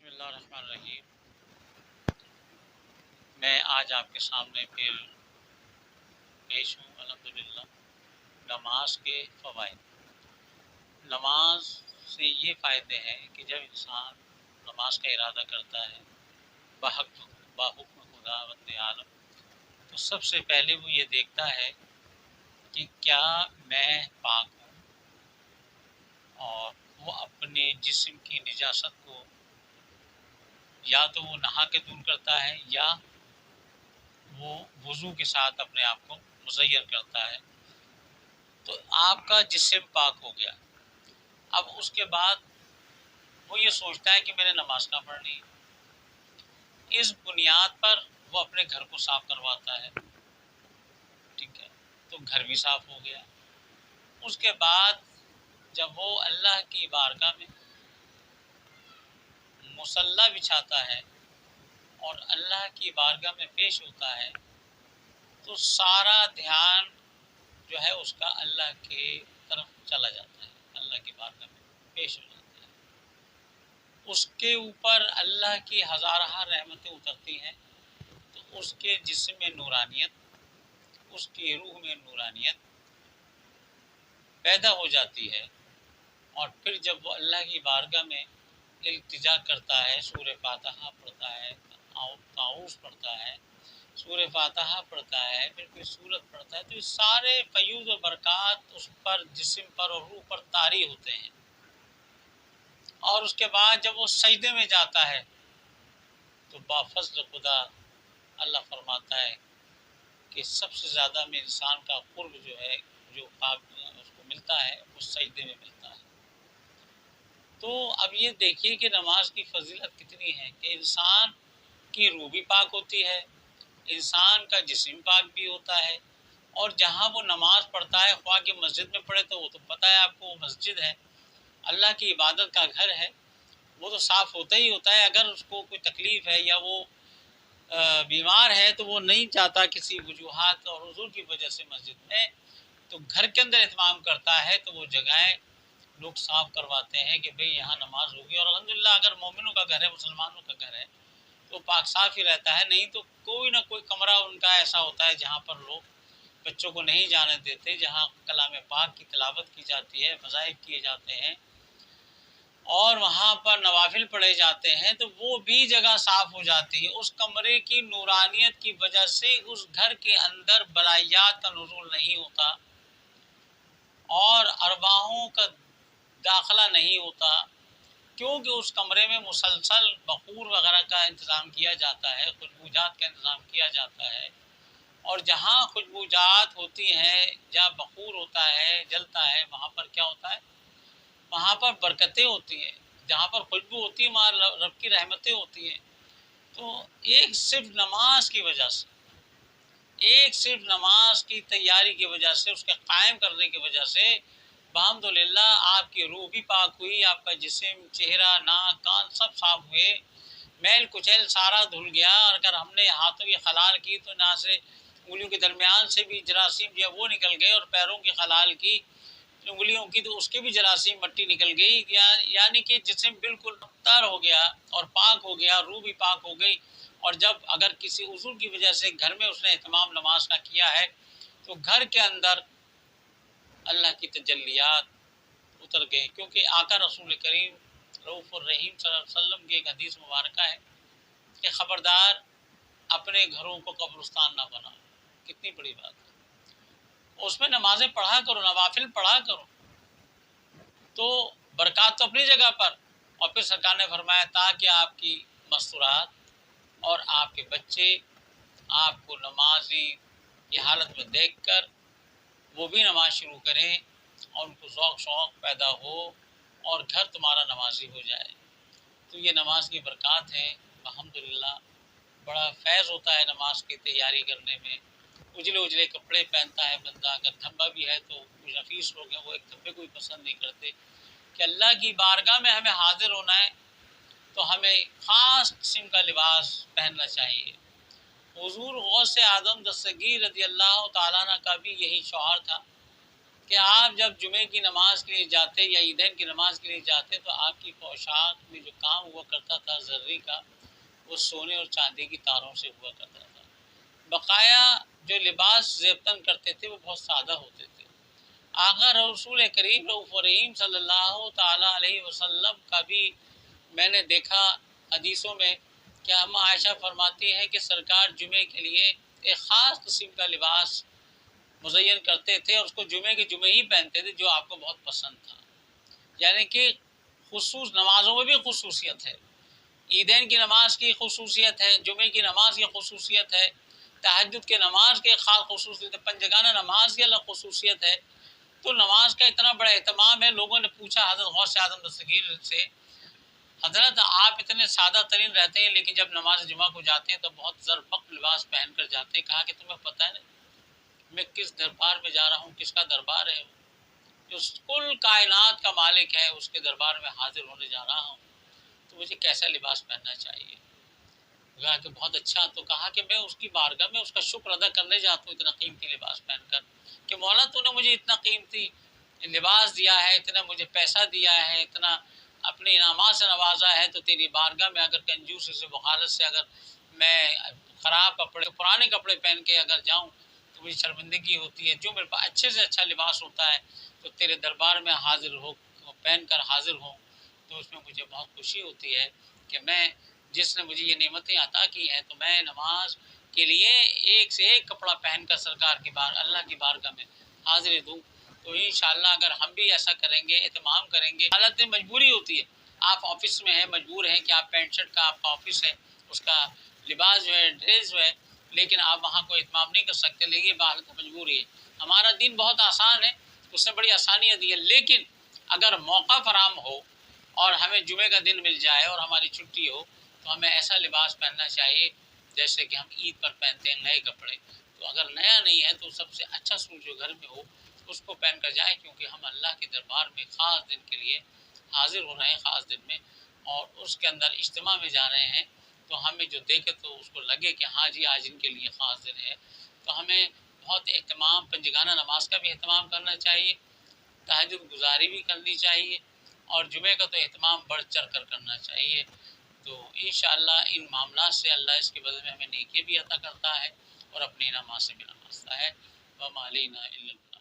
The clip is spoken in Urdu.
بسم اللہ الرحمن الرحیم۔ میں آج آپ کے سامنے پھر پیش ہوں الحمدللہ نماز کے فوائد۔ نماز سے یہ فائدے ہیں کہ جب انسان نماز کا ارادہ کرتا ہے باحکم خدا وند عالم، تو سب سے پہلے وہ یہ دیکھتا ہے کہ کیا میں پاک ہوں، اور وہ اپنے جسم کی نجاست کو یا تو وہ نہا کے دور کرتا ہے یا وہ وضو کے ساتھ اپنے آپ کو مزین کرتا ہے، تو آپ کا جسم پاک ہو گیا۔ اب اس کے بعد وہ یہ سوچتا ہے کہ میں نے نماز کہاں پڑھنی ہے۔ اس بنیاد پر وہ اپنے گھر کو صاف کرواتا ہے، ٹھیک ہے، تو گھر بھی صاف ہو گیا۔ اس کے بعد جب وہ اللہ کی بارگاہ میں مصلی بچھاتا ہے اور اللہ کی بارگاہ میں پیش ہوتا ہے، تو سارا دھیان جو ہے اس کا اللہ کی طرف چلا جاتا ہے، اللہ کی بارگاہ میں پیش ہو جاتا ہے۔ اس کے اوپر اللہ کی ہزارہ رحمتیں اترتی ہیں، تو اس کے جسم میں نورانیت، اس کی روح میں نورانیت پیدا ہو جاتی ہے، اور پھر جب وہ اللہ کی بارگاہ میں التجا کرتا ہے، سورہ فاتحہ پڑھتا ہے، تعوذ پڑھتا ہے، سورہ فاتحہ پڑھتا ہے، پھر کوئی سورت پڑھتا ہے، تو یہ سارے فیوض و برکات اس پر، جسم پر اور روح پر طاری ہوتے ہیں۔ اور اس کے بعد جب وہ سجدے میں جاتا ہے تو بافضل خدا اللہ فرماتا ہے کہ سب سے زیادہ میں انسان کا قرب جو ہے، جو اس کو ملتا ہے، وہ سجدے میں ملتا ہے۔ تو اب یہ دیکھیے کہ نماز کی فضیلت کتنی ہے کہ انسان کی روح بھی پاک ہوتی ہے، انسان کا جسم پاک بھی ہوتا ہے، اور جہاں وہ نماز پڑھتا ہے، خواہ کہ مسجد میں پڑھے تو وہ تو پتہ ہے آپ کو، وہ مسجد ہے، اللہ کی عبادت کا گھر ہے، وہ تو صاف ہوتا ہی ہوتا ہے۔ اگر اس کو کوئی تکلیف ہے یا وہ بیمار ہے تو وہ نہیں چاہتا کسی وجوہات اور عذر کی وجہ سے مسجد میں، تو گھر کے اندر اہتمام کرتا ہے، تو وہ جگہیں لوگ صاف کرواتے ہیں کہ بھئی یہاں نماز ہوگی۔ اور الحمدللہ اگر مومنوں کا گھر ہے، مسلمانوں کا گھر ہے، تو پاک صاف ہی رہتا ہے، نہیں تو کوئی نہ کوئی کمرہ ان کا ایسا ہوتا ہے جہاں پر لوگ بچوں کو نہیں جانے دیتے، جہاں کلام پاک کی تلاوت کی جاتی ہے، مذاہب کیے جاتے ہیں اور وہاں پر نوافل پڑھے جاتے ہیں، تو وہ بھی جگہ صاف ہو جاتی ہے۔ اس کمرے کی نورانیت کی وجہ سے اس گھر کے اندر بلائیات کا نزول نہیں ہوتا اور ارواحوں کا داخلہ نہیں ہوتا، کیونکہ اس کمرے میں مسلسل بخور وغیرہ کا انتظام کیا جاتا ہے، خوشبوجات کا انتظام کیا جاتا ہے، اور جہاں خوشبوجات ہوتی ہیں، جہاں بخور ہوتا ہے، جلتا ہے، وہاں پر کیا ہوتا ہے، وہاں پر برکتیں ہوتی ہیں، جہاں پر خوشبو ہوتی ہے وہاں رب کی رحمتیں ہوتی ہیں۔ تو ایک صرف نماز کی وجہ سے، ایک صرف نماز کی تیاری کی وجہ سے، اس کے قائم کرنے کی وجہ سے الحمدللہ آپ کی روح بھی پاک ہوئی، آپ کا جسم، چہرہ، ناک، کان سب صاف ہوئے، میل کچیل سارا دھل گیا۔ اور اگر ہم نے ہاتھوں کی خلال کی تو نہ سے انگلیوں کے درمیان سے بھی جراثیم جو ہے وہ نکل گئے، اور پیروں کی خلال کی، انگلیوں کی، تو اس کے بھی جراثیم مٹی نکل گئی، یعنی کہ جسم بالکل طاہر ہو گیا اور پاک ہو گیا، روح بھی پاک ہو گئی۔ اور جب اگر کسی عذر کی وجہ سے گھر میں اس نے اہتمام نماز کا کیا ہے، تو گھر کے اندر اللہ کی تجلیات اتر گئے، کیونکہ آقا رسول کریم رؤوف الرحیم صلی اللہ علیہ وسلم کی ایک حدیث مبارکہ ہے کہ خبردار اپنے گھروں کو قبرستان نہ بناؤ۔ کتنی بڑی بات ہے، اس میں نمازیں پڑھا کرو، نوافل پڑھا کرو، تو برکات تو اپنی جگہ پر۔ اور پھر سرکار نے فرمایا تاکہ آپ کی مستورات اور آپ کے بچے آپ کو نمازی کی حالت میں دیکھ کر وہ بھی نماز شروع کریں، اور ان کو ذوق شوق پیدا ہو اور گھر تمہارا نمازی ہو جائے۔ تو یہ نماز کی برکات ہیں الحمدللہ۔ بڑا فیض ہوتا ہے نماز کی تیاری کرنے میں۔ اجلے اجلے کپڑے پہنتا ہے بندہ، اگر دھبا بھی ہے تو کچھ نفیس لوگ ہیں وہ ایک دھبے کو بھی پسند نہیں کرتے، کہ اللہ کی بارگاہ میں ہمیں حاضر ہونا ہے تو ہمیں خاص قسم کا لباس پہننا چاہیے۔ حضور غوث اعظم دستگیر رضی اللہ تعالیٰ عنہ کا بھی یہی شعار تھا کہ آپ جب جمعے کی نماز کے لیے جاتے یا عیدین کی نماز کے لیے جاتے تو آپ کی پوشاک میں جو کام ہوا کرتا تھا زرعی کا، وہ سونے اور چاندی کی تاروں سے ہوا کرتا تھا۔ بقایا جو لباس زیبتن کرتے تھے وہ بہت سادہ ہوتے تھے۔ آقا رسول کریم رؤوف رحیم صلی اللہ تعالیٰ علیہ وسلم کا بھی میں نے دیکھا حدیثوں میں کہ ہم عائشہ فرماتی ہیں کہ سرکار جمعے کے لیے ایک خاص قسم کا لباس مزین کرتے تھے اور اس کو جمعے کے جمعے ہی پہنتے تھے، جو آپ کو بہت پسند تھا۔ یعنی کہ خصوص نمازوں میں بھی خصوصیت ہے، عیدین کی نماز کی خصوصیت ہے، جمعے کی نماز کی خصوصیت ہے، تہجد کے نماز کے خاص خصوصیت ہے، پنجگانہ نماز کی الگ خصوصیت ہے۔ تو نماز کا اتنا بڑا اہتمام ہے۔ لوگوں نے پوچھا حضرت غوث اعظم دستگیر سے، حضرت آپ اتنے سادہ ترین رہتے ہیں لیکن جب نماز جمعہ کو جاتے ہیں تو بہت زربق لباس پہن کر جاتے ہیں۔ کہا کہ تمہیں پتہ ہے میں کس دربار میں جا رہا ہوں، کس کا دربار ہے، جو کل کائنات کا مالک ہے، اس کے دربار میں حاضر ہونے جا رہا ہوں، تو مجھے کیسا لباس پہننا چاہیے؟ کہا کہ بہت اچھا۔ تو کہا کہ میں اس کی بارگاہ میں اس کا شکر ادا کرنے جاتا ہوں اتنا قیمتی لباس پہن کر، کہ مولا تو نے مجھے اتنا قیمتی لباس دیا ہے، اتنا مجھے پیسہ دیا ہے، اتنا اپنے انعامات سے نوازا ہے، تو تیری بارگاہ میں اگر کنجوسی سے بخالت سے اگر میں خراب کپڑے پرانے کپڑے پہن کے اگر جاؤں تو مجھے شرمندگی ہوتی ہے۔ جو میرے پاس اچھے سے اچھا لباس ہوتا ہے تو تیرے دربار میں حاضر ہو پہن کر حاضر ہوں تو اس میں مجھے بہت خوشی ہوتی ہے کہ میں جس نے مجھے یہ نعمتیں عطا کی ہیں تو میں نماز کے لیے ایک سے ایک کپڑا پہن کر سرکار کی اللہ کی بارگاہ میں حاضری دوں۔ تو انشاءاللہ اگر ہم بھی ایسا کریں گے، اہتمام کریں گے، حالت میں مجبوری ہوتی ہے، آپ آفس میں ہیں، مجبور ہیں کہ آپ پینٹ شرٹ کا آپ کا آفس ہے، اس کا لباس جو ہے، ڈریس جو ہے، لیکن آپ وہاں کو اہتمام نہیں کر سکتے، لیکن یہ بحالت مجبوری ہے۔ ہمارا دین بہت آسان ہے، اس نے بڑی آسانیاں دی ہیں، لیکن اگر موقع فراہم ہو اور ہمیں جمعے کا دن مل جائے اور ہماری چھٹی ہو تو ہمیں ایسا لباس پہننا چاہیے جیسے کہ ہم عید پر پہنتے ہیں نئے کپڑے۔ تو اگر نیا نہیں ہے تو سب سے اچھا سوٹ جو گھر میں ہو اس کو پہن کر جائیں، کیونکہ ہم اللہ کے دربار میں خاص دن کے لیے حاضر ہو رہے ہیں، خاص دن میں، اور اس کے اندر اجتماع میں جا رہے ہیں۔ تو ہمیں جو دیکھے تو اس کو لگے کہ ہاں جی آج ان کے لیے خاص دن ہے، تو ہمیں بہت اہتمام پنجگانہ نماز کا بھی اہتمام کرنا چاہیے، تہجد گزاری بھی کرنی چاہیے، اور جمعے کا تو اہتمام بڑھ چڑھ کر کرنا چاہیے۔ تو انشاءاللہ ان معاملات سے اللہ اس کے بدلے میں ہمیں نیکی بھی عطا کرتا ہے اور اپنے انعامات سے بھی نوازتا ہے۔ وَمَا عَلَيْنَا إِلَّا